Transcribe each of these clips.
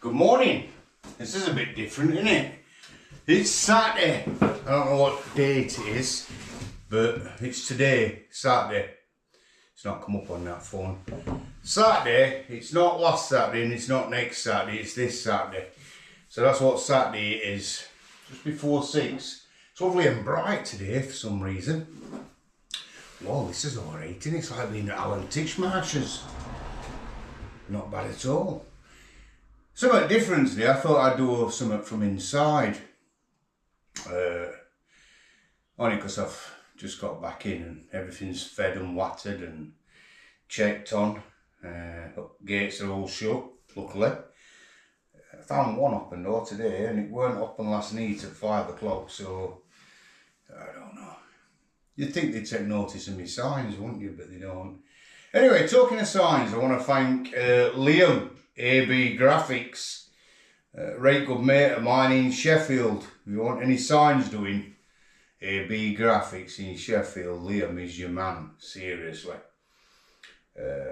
Good morning. This is a bit different, isn't it? It's Saturday. I don't know what date it is, but it's today, Saturday. It's not come up on that phone. Saturday, it's not last Saturday and it's not next Saturday, it's this Saturday. So that's what Saturday is. Just before 6. It's lovely and bright today for some reason. Whoa, this is alright, isn't it? It's like being at Alan Titchmarsh's. Not bad at all. Something different today. I thought I'd do something from inside. Only because I've just got back in and everything's fed and watered and checked on. Gates are all shut, luckily. I found one open door today and it weren't open last night at 5 o'clock, so I don't know. You'd think they'd take notice of my signs, wouldn't you? But they don't. Anyway, talking of signs, I want to thank Liam, AB Graphics, right good mate of mine in Sheffield. If you want any signs doing, AB Graphics in Sheffield, Liam is your man, seriously.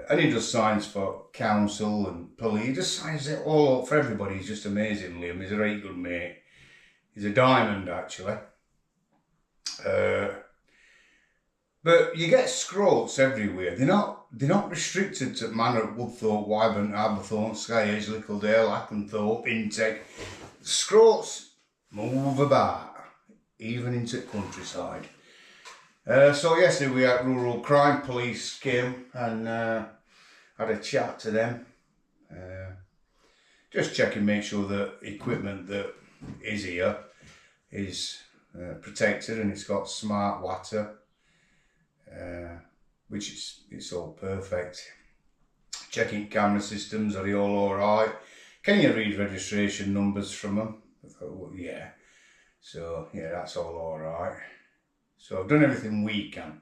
And he does signs for council and police. He does signs all for everybody. He's just amazing, Liam. He's a right good mate. He's a diamond, actually. But you get scroats everywhere. They're not restricted to Manor, Woodthorpe, Wyburn, Aberthorpe, Sky Edge, Littledale, Acklenthorpe, Intech. Scroats move about, even into the countryside. So yesterday we had Rural Crime Police came and had a chat to them. Just checking, make sure the equipment that is here is protected and it's got smart water. Which it's all perfect. Checking camera systems, are they all alright? Can you read registration numbers from them? I thought, well, yeah. So yeah, that's all alright. So I've done everything we can.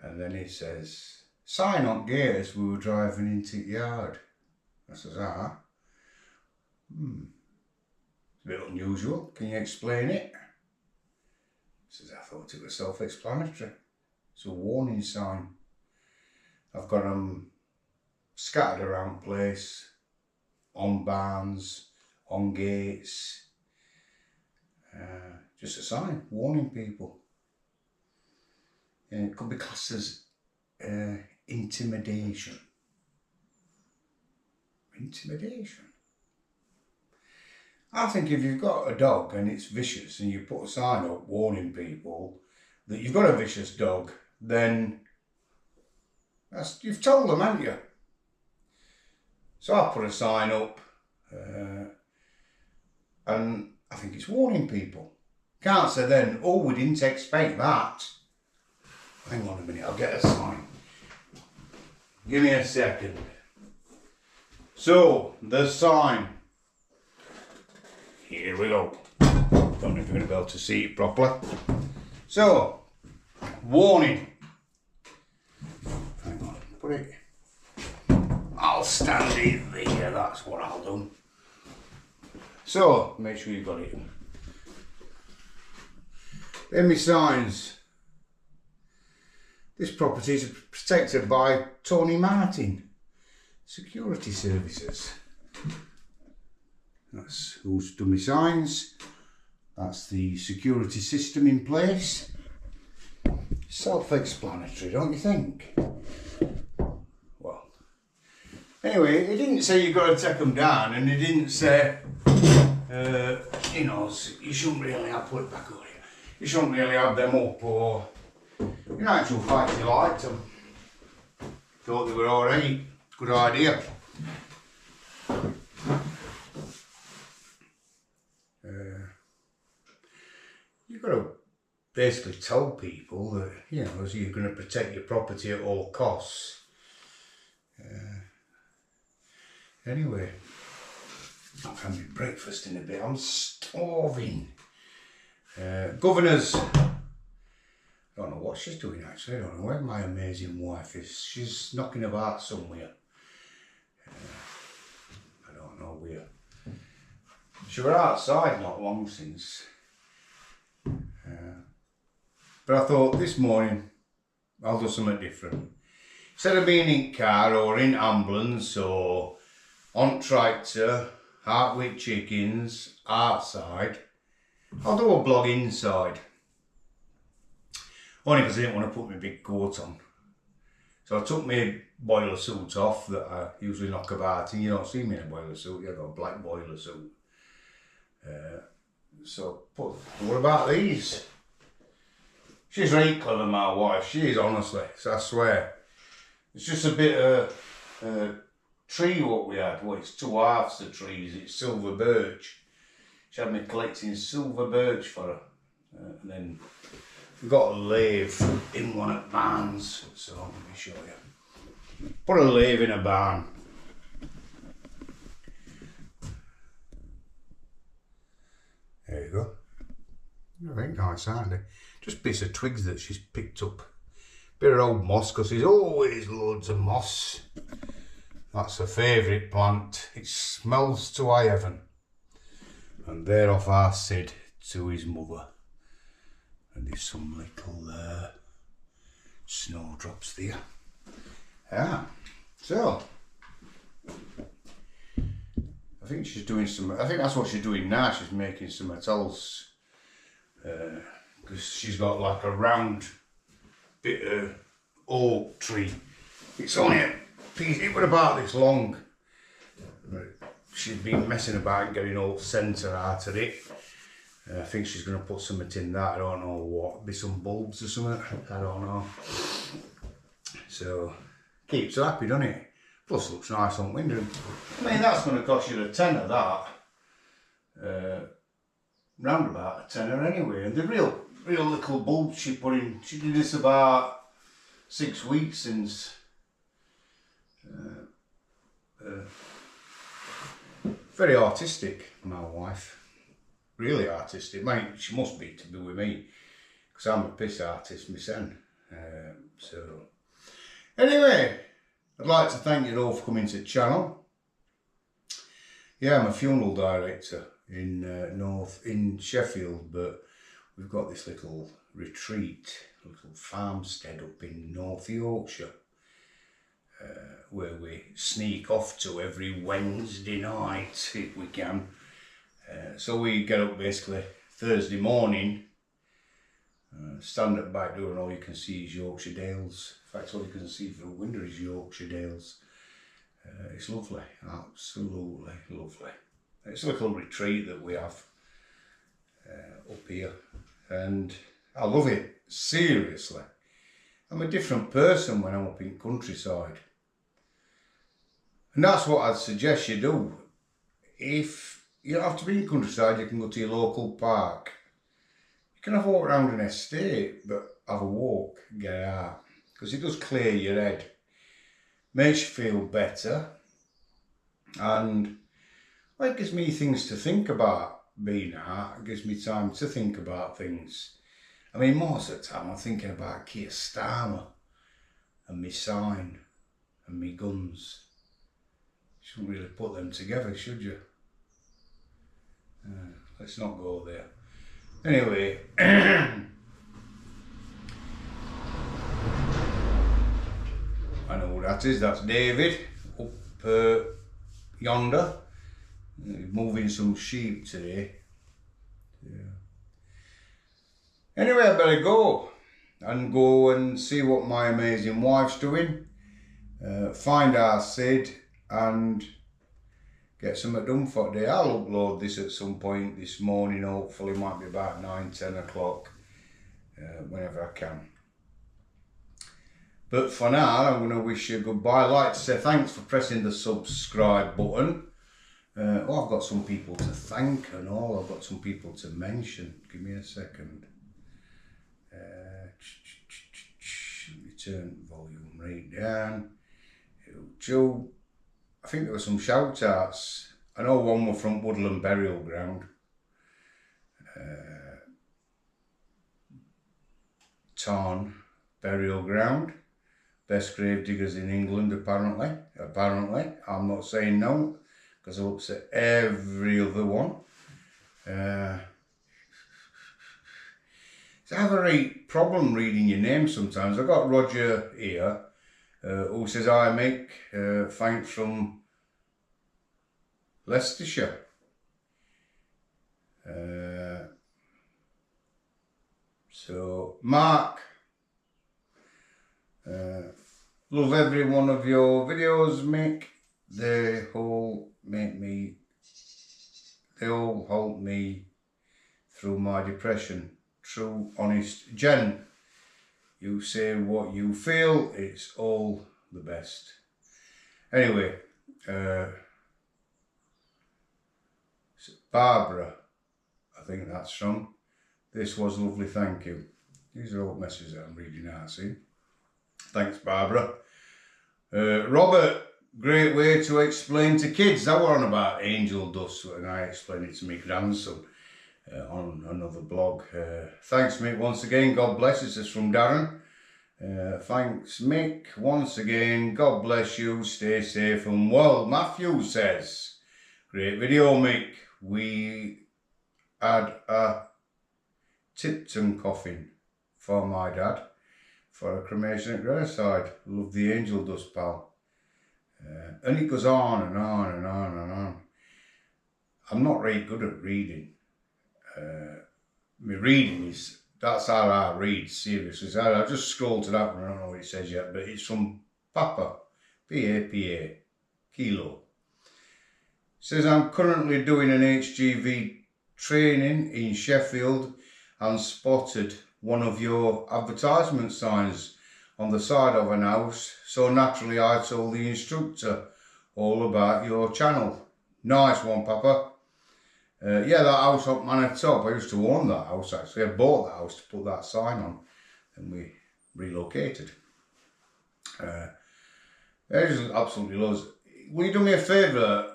And then he says, sign on gate as we were driving into the yard. I says, It's a bit unusual. Can you explain it? He says, I thought it was self-explanatory. It's a warning sign. I've got them scattered around place, on barns, on gates. Just a sign, warning people. It could be classed as intimidation. Intimidation. I think if you've got a dog and it's vicious and you put a sign up warning people that you've got a vicious dog, then you've told them, haven't you? So I put a sign up and I think it's warning people. Can't say then, oh, we didn't expect that. Hang on a minute, I'll get a sign. Give me a second. So, the sign. Here we go. Don't know if you're going to be able to see it properly. So, warning. Hang on, put it. I'll stand it there, that's what I'll do. So, make sure you've got it. Then my signs. This property is protected by Tony Martin Security Services. That's who's done my signs. That's the security system in place. Self-explanatory, don't you think? Well, anyway, it didn't say you've got to take them down, and it didn't say, you know, you shouldn't really have put it back on here. You shouldn't really have them up, or in actual fact, you liked them. Thought they were alright. Good idea. You've got to basically tell people that, you know, you're going to protect your property at all costs. Anyway, I'm having breakfast in a bit. I'm starving. Governors. I don't know what she's doing actually. I don't know where my amazing wife is. She's knocking about somewhere. I don't know where. She was outside not long since. But I thought this morning I'll do something different. Instead of being in car or in ambulance or on tractor, out with chickens, outside. I'll do a blog inside. Only because I didn't want to put my big coat on. So I took my boiler suit off that I usually knock about, and you don't see me in a boiler suit, I've got a black boiler suit. What about these? She's really clever, my wife, she is, honestly, so I swear. It's just a bit of tree what we had. Well, it's two halves of trees, it's silver birch. She had me collecting silver birch for her. And then we got a lathe in one of the barns, so let me show you. Put a lathe in a barn. There you go. I think nice, aren't they? Just bits of twigs that she's picked up. Bit of old moss, because there's always loads of moss. That's her favourite plant. It smells to high heaven. And there off our Sid to his mother. And there's some little snowdrops there. Yeah. So I think she's doing some. I think that's what she's doing now. She's making some else. Because she's got like a round bit of oak tree. It's only a piece. It was about this long. She's been messing about and getting all centre out of it. I think she's going to put something in that. I don't know what. Be some bulbs or something. I don't know. So keeps her happy, doesn't it? Plus looks nice on window. I mean, that's going to cost you a tenner, that. Round about a tenner anyway. And the real little bulbs she put in. She did this about 6 weeks since. Very artistic, my wife. Really artistic. Mate, she must be to be with me, because I'm a piss artist myself. So anyway, I'd like to thank you all for coming to the channel. Yeah, I'm a funeral director in Sheffield, but we've got this little retreat, little farmstead up in North Yorkshire, where we sneak off to every Wednesday night if we can. So we get up basically Thursday morning, stand at the back door, and all you can see is Yorkshire Dales. In fact, all you can see through the window is Yorkshire Dales. It's lovely, absolutely lovely. It's a little retreat that we have up here, and I love it, seriously. I'm a different person when I'm up in countryside. And that's what I'd suggest you do. If you don't have to be in countryside, you can go to your local park. You can have a walk around an estate, but have a walk, get out. Because it does clear your head. Makes you feel better. And well, it gives me things to think about being out. It gives me time to think about things. I mean, most of the time I'm thinking about Keir Starmer and me sign and me guns. You shouldn't really put them together, should you? Let's not go there. Anyway, I know who that is. That's David up yonder. He's moving some sheep today. Yeah. Anyway, I better go and see what my amazing wife's doing. Find our Sid and get something done for today. I'll upload this at some point this morning, hopefully. Might be about 9-10 o'clock, whenever I can. But for now, I'm going to wish you goodbye. I'd like to say thanks for pressing the subscribe button. I've got some people to thank and all. I've got some people to mention. Give me a second. Let me turn volume right down. Joe, I think there were some shout outs. I know one were from Woodland Burial Ground. Tarn Burial Ground. Best grave diggers in England, apparently. I'm not saying no, because I'll upset every other one. I have a right problem reading your name sometimes. I've got Roger here, who says, "Hi Mick, thanks from Leicestershire. So Mark, love every one of your videos, Mick. They all help me through my depression. True, honest gent. You say what you feel, it's all the best. Anyway, Barbara, I think that's from. This was lovely, thank you. These are all messages that I'm reading out, see. Thanks, Barbara. Robert, great way to explain to kids. That were on about angel dust, and I explained it to my grandson on another blog. Thanks, Mick, once again. God bless. This is from Darren. Thanks, Mick, once again. God bless you. Stay safe and well. Matthew says, great video, Mick. We had a Tipton coffin for my dad for a cremation at graveside. Love the angel dust, pal. And it goes on and on and on and on. I'm not very good at reading. My reading is, that's how I read, seriously. I just scroll to that one, I don't know what it says yet, but it's from Papa, P-A-P-A, Kilo. Says, I'm currently doing an HGV training in Sheffield and spotted one of your advertisement signs on the side of an house, so naturally I told the instructor all about your channel. Nice one, Papa. Yeah, that house up Manor-top, I used to own that house actually. I bought that house to put that sign on and we relocated. There's absolutely loads. Will you do me a favour?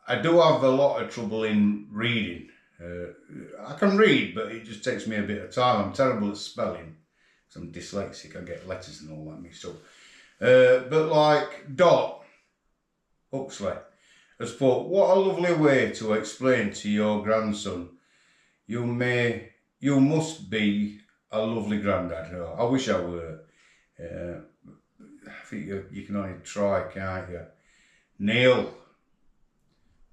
I do have a lot of trouble in reading. I can read, but it just takes me a bit of time. I'm terrible at spelling. So I'm dyslexic, I get letters and all that mixed up. But like Dot Huxley has put, what a lovely way to explain to your grandson. You must be a lovely granddad. Oh, I wish I were. I think you can only try, can't you? Neil,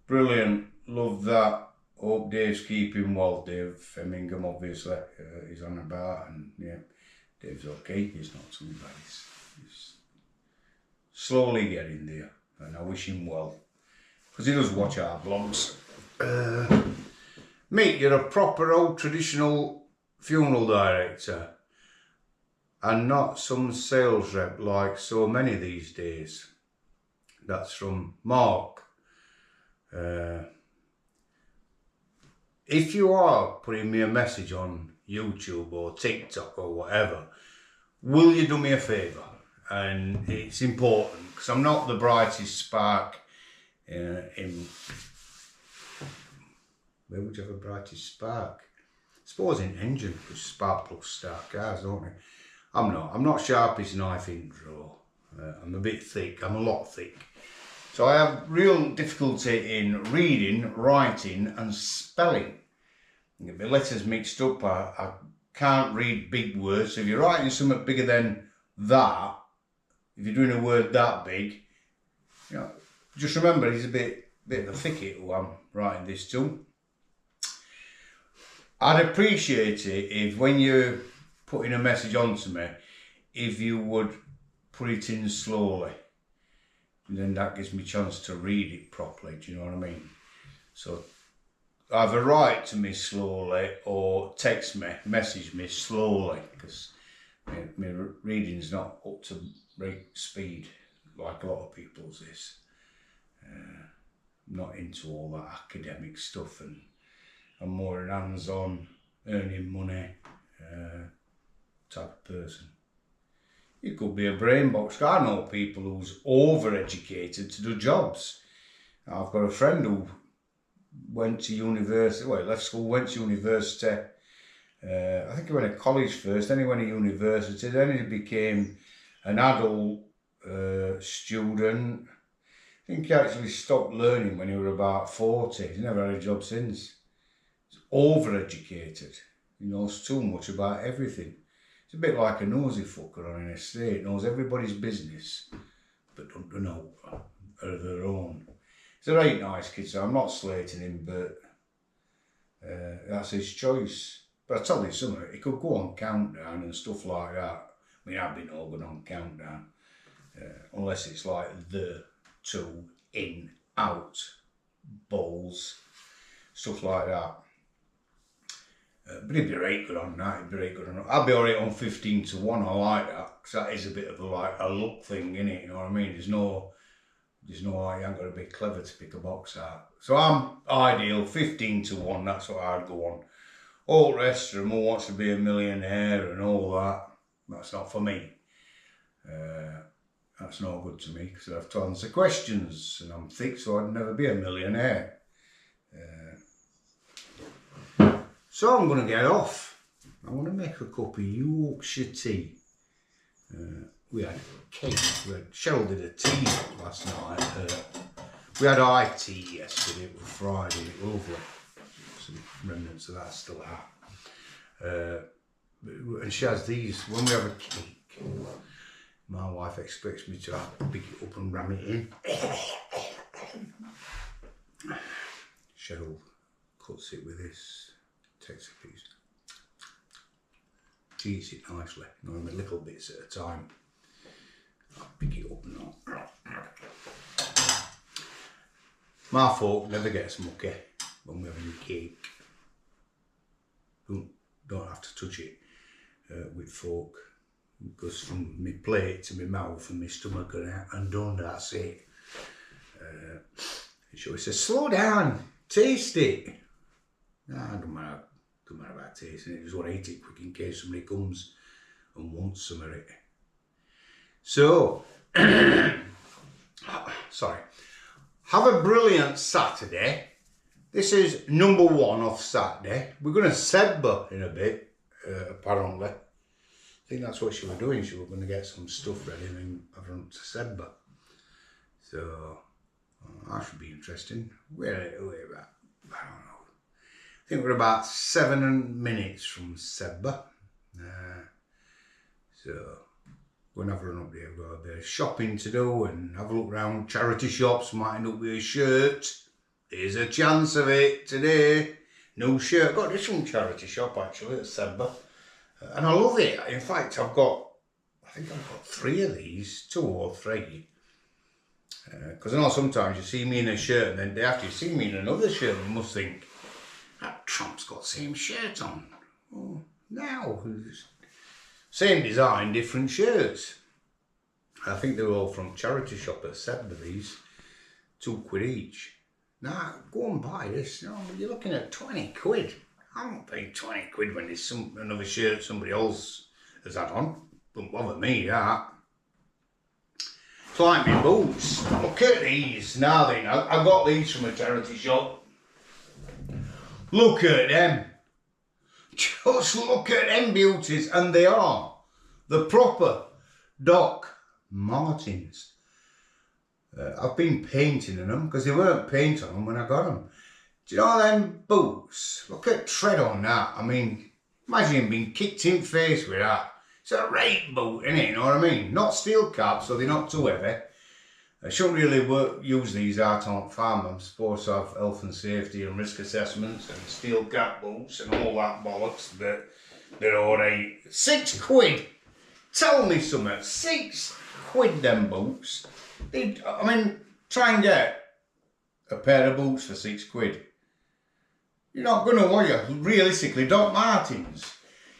brilliant, love that. Hope Dave's keeping well. Dave Femmingham obviously is on about, and yeah, Dave's okay. He's not too bad. He's slowly getting there, and I wish him well, because he does watch our blogs. Mate, you're a proper old traditional funeral director and not some sales rep like so many these days. That's from Mark. If you are putting me a message on YouTube or TikTok or whatever, will you do me a favour? And it's important, because I'm not the brightest spark in... Where would you have a brightest spark? I suppose in engine, because spark plugs start cars, don't they? I'm not sharpest knife in draw. I'm a bit thick, I'm a lot thick. So I have real difficulty in reading, writing and spelling. I get my letters mixed up, I can't read big words. So if you're writing something bigger than that, if you're doing a word that big, you know, just remember he's a bit of a thicket who I'm writing this to. I'd appreciate it if when you're putting a message on to me, if you would put it in slowly. And then that gives me a chance to read it properly, do you know what I mean? So either write to me slowly or text me, message me slowly, because my reading's not up to rate speed like a lot of people's is. I'm not into all that academic stuff, and I'm more an hands-on, earning money type of person. You could be a brain box. I know people who's over-educated to do jobs. I've got a friend who went to university, well, he left school, went to university. I think he went to college first, then he went to university, then he became an adult student. I think he actually stopped learning when he was about 40. He's never had a job since. He's over-educated. He knows too much about everything. It's a bit like a nosy fucker on an estate. Knows everybody's business, but don't know of their own. He's a right nice kid, so I'm not slating him, but that's his choice. But I tell you something, he could go on countdown and stuff like that. I mean, I've been all good on countdown, unless it's like the 2 in, out, bowls, stuff like that. But he'd be right good on that, he'd be right good on that. I'll be alright on 15 to 1, I like that, because that is a bit of a luck thing, innit, you know what I mean? There's no, you ain't got to be clever to pick a box out. So I'm ideal, 15 to 1, that's what I'd go on. All the rest of them, who wants to be a millionaire and all that, that's not for me. That's not good to me, because I have to answer questions, and I'm thick, so I'd never be a millionaire. So I'm going to get off. I want to make a cup of Yorkshire tea. We had cake. Cheryl did a tea last night. We had eye tea yesterday. It was Friday. It was lovely. Some remnants of that still out. And she has these. When we have a cake, my wife expects me to pick it up and ram it in. Cheryl cuts it with this. Takes a piece. She eats it nicely, you know, in little bits at a time. I'll pick it up now. My fork never gets mucky when we're having cake. Don't have to touch it with fork. It goes from my plate to my mouth and my stomach and done, that's it. She always says, slow down, taste it. Nah, don't matter about tasting it, just want to eat it quick in case somebody comes and wants some of it. So, sorry. Have a brilliant Saturday. This is number 1 off Saturday. We're going to Sebba in a bit, apparently. I think that's what she was doing. She was going to get some stuff ready and then have run to Sebba. So, that should be interesting. We're about, I don't know. I think we're about 7 minutes from Sebba. So, we're going to have a run up there. We've got a bit of shopping to do and have a look around charity shops. Might end up with a shirt. There's a chance of it today. New shirt. I've got this from charity shop actually at Sebba. And I love it. In fact, I think I've got 3 of these, 2 or 3. Because I know sometimes you see me in a shirt and then the day after you see me in another shirt, you must think, that tramp's got the same shirt on. Oh, now, same design, different shirts. I think they were all from charity shop at Sebba, these. £2 each. Now, go and buy this. No, you're looking at 20 quid. I'm not paying 20 quid when there's another shirt somebody else has had on. Don't bother me, that. It's like my boots. Look at these. Now then, I got these from a charity shop. Look at them. Just look at them beauties. And they are the proper Doc Martens. I've been painting on them because they weren't paint on them when I got them. Do you know them boots? Look at tread on that. I mean, imagine being kicked in the face with that. It's a right boot, innit? You know what I mean? Not steel caps, so they're not too heavy. I shouldn't really use these out on farm. I'm supposed to have health and safety and risk assessments and steel cap boots and all that bollocks, but they're alright. 6 quid! Tell me something. 6 quid them boots. I mean, try and get a pair of boots for 6 quid. You're not going to, are you? Realistically, Doc Martens.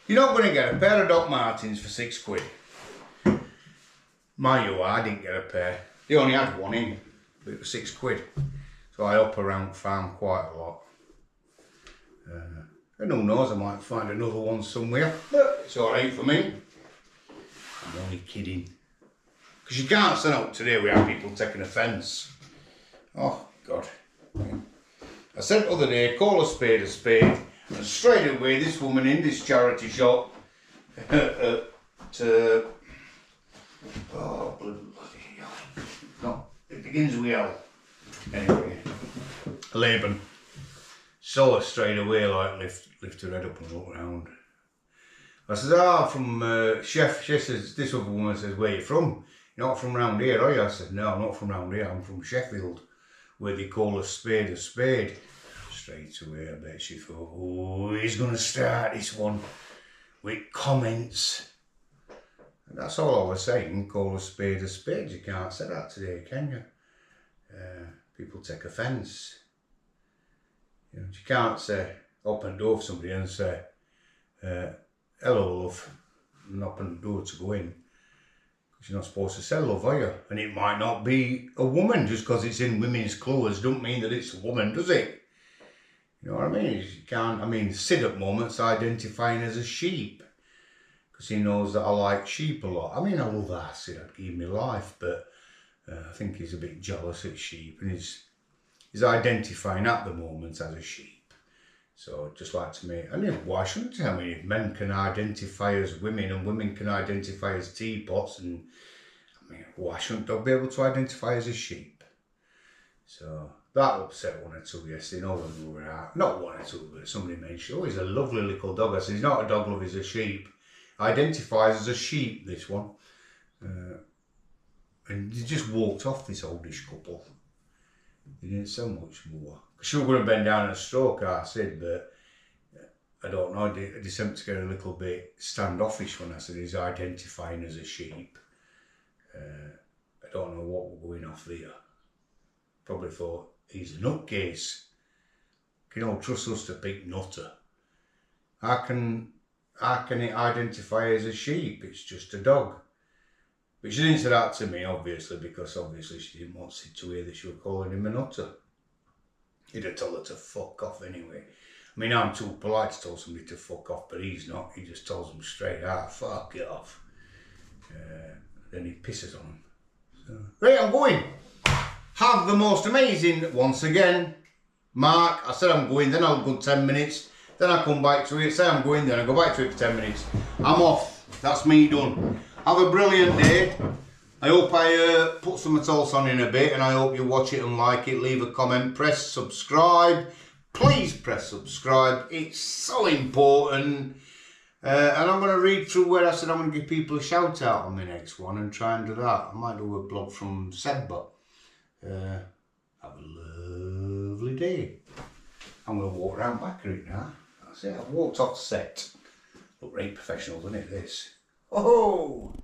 You're not going to get a pair of Doc Martens for 6 quid. Mind you, I didn't get a pair. They only had one in, but it was 6 quid. So I up around farm quite a lot. And who knows, I might find another one somewhere. But it's alright for me. I'm only kidding. Because you can't stand up today we have people taking offence. Oh, God. I said the other day, call a spade, and straight away this woman in this charity shop oh, bloody hell. No, it begins with L. Anyway, Laban. Saw her straight away, like, lift her head up and look around. I said, from Chef. She says, this other woman says, where are you from? You're not from round here, are you? I said, no, I'm not from round here, I'm from Sheffield. where they call a spade a spade. Straight away, I bet she thought, oh, he's going to start this one with comments. And that's all I was saying, call a spade a spade. You can't say that today, can you? People take offence. You know, you can't say, open the door for somebody and say, hello, love, and open the door to go in. Because you're not supposed to say love, are you? And it might not be a woman, just because it's in women's clothes don't mean that it's a woman, does it? You know what I mean? You can't, I mean, Sid at moments identifying as a sheep. Because he knows that I like sheep a lot. I mean, I love that Sid, I'd give me life, but I think he's a bit jealous at sheep, and he's identifying at the moment as a sheep. So just like to me, I mean, why shouldn't I? I mean, if men can identify as women and women can identify as teapots, and I mean, why shouldn't I be able to identify as a sheep? So that upset one or two yesterday. No one were out. Not one or two, but somebody mentioned, oh, he's a lovely little dog. I said, he's not a dog, love, he's a sheep. Identifies as a sheep, this one. And they just walked off, this oldish couple. They didn't say much more. She was going to bend down and stroke her, I said, but I don't know. They seemed to get a little bit standoffish when I said he's identifying as a sheep. I don't know what we're going off there. Probably thought he's a nutcase. You know, trust us to pick nutter. How can it identify as a sheep? It's just a dog. But she didn't say that to me, obviously, because obviously she didn't want Sid to hear that she was calling him a nutter. He'd have told her to fuck off anyway. I mean, I'm too polite to tell somebody to fuck off, but he's not. He just tells them straight out, fuck it off. Then he pisses on them. So, right, I'm going. Have the most amazing, once again, Mark. I said I'm going, then I'll go 10 minutes. Then I come back to it, say I'm going, then I go back to it for 10 minutes. I'm off. That's me done. Have a brilliant day. I hope I put some else on in a bit, and I hope you watch it and like it. Leave a comment, press subscribe. Please press subscribe. It's so important. And I'm going to read through where I said I'm going to give people a shout out on the next one and try and do that. I might do a blog from Sedba. Have a lovely day. I'm going to walk around back of it now. That's it. I've walked off set. Look, very professional, doesn't it, this? Oh!